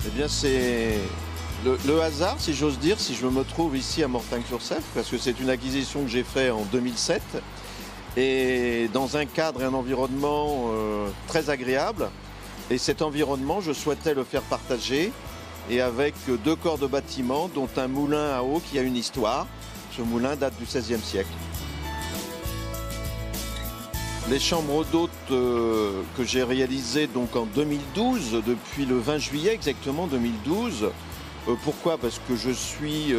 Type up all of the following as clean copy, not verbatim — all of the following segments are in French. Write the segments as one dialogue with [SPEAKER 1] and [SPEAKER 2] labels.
[SPEAKER 1] Eh bien, c'est le hasard, si j'ose dire, si je me trouve ici à Mortagne-sur-Sèvre, parce que c'est une acquisition que j'ai faite en 2007, et dans un cadre et un environnement très agréable. Et cet environnement, je souhaitais le faire partager, et avec 2 corps de bâtiment, dont un moulin à eau qui a une histoire. Ce moulin date du XVIe siècle. Les chambres d'hôtes que j'ai réalisées donc en 2012, depuis le 20 juillet exactement 2012. Pourquoi? Parce que je suis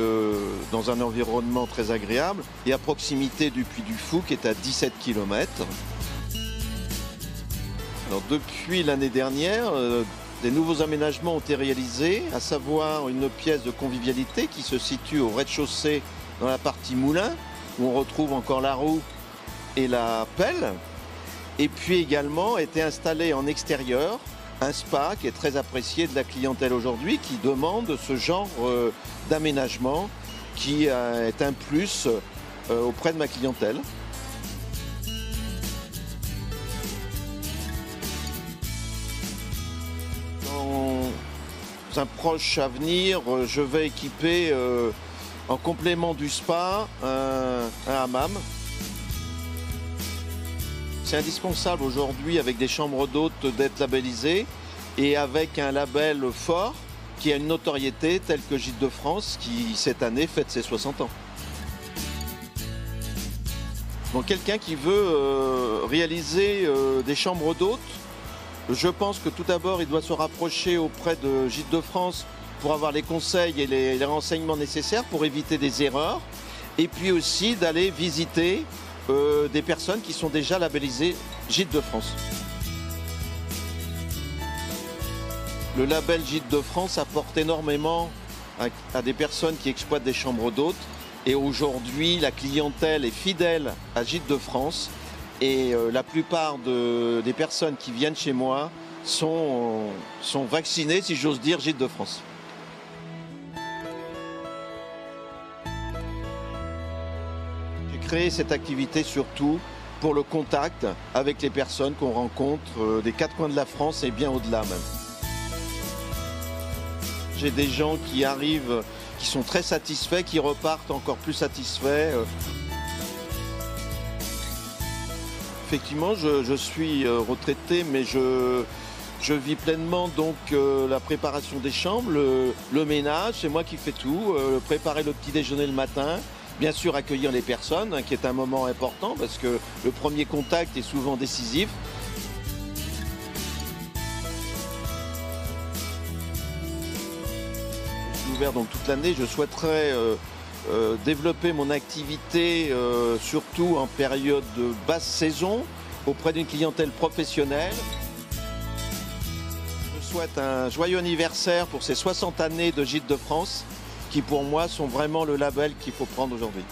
[SPEAKER 1] dans un environnement très agréable et à proximité du Puy du Fou qui est à 17 km. Alors, depuis l'année dernière, des nouveaux aménagements ont été réalisés, à savoir une pièce de convivialité qui se situe au rez-de-chaussée dans la partie moulin, où on retrouve encore la roue et la pelle. Et puis également a été installé en extérieur un spa qui est très apprécié de la clientèle aujourd'hui, qui demande ce genre d'aménagement qui est un plus auprès de ma clientèle. Dans un proche avenir, je vais équiper en complément du spa un hammam. C'est indispensable aujourd'hui avec des chambres d'hôtes d'être labellisées et avec un label fort qui a une notoriété telle que Gîtes de France qui cette année fête ses 60 ans. Donc quelqu'un qui veut réaliser des chambres d'hôtes, je pense que tout d'abord il doit se rapprocher auprès de Gîtes de France pour avoir les conseils et les renseignements nécessaires pour éviter des erreurs, et puis aussi d'aller visiter des personnes qui sont déjà labellisées Gîtes de France. Le label Gîtes de France apporte énormément à des personnes qui exploitent des chambres d'hôtes, et aujourd'hui la clientèle est fidèle à Gîtes de France, et la plupart des personnes qui viennent chez moi sont vaccinées, si j'ose dire, Gîtes de France. Créer cette activité surtout pour le contact avec les personnes qu'on rencontre des 4 coins de la France et bien au-delà même. J'ai des gens qui arrivent, qui sont très satisfaits, qui repartent encore plus satisfaits. Effectivement, je suis retraité, mais je vis pleinement donc la préparation des chambres, le ménage, c'est moi qui fais tout, préparer le petit déjeuner le matin. Bien sûr, accueillir les personnes, qui est un moment important parce que le premier contact est souvent décisif. Je suis ouvert donc toute l'année. Je souhaiterais développer mon activité surtout en période de basse saison auprès d'une clientèle professionnelle. Je souhaite un joyeux anniversaire pour ces 60 années de Gîtes de France, qui pour moi sont vraiment le label qu'il faut prendre aujourd'hui.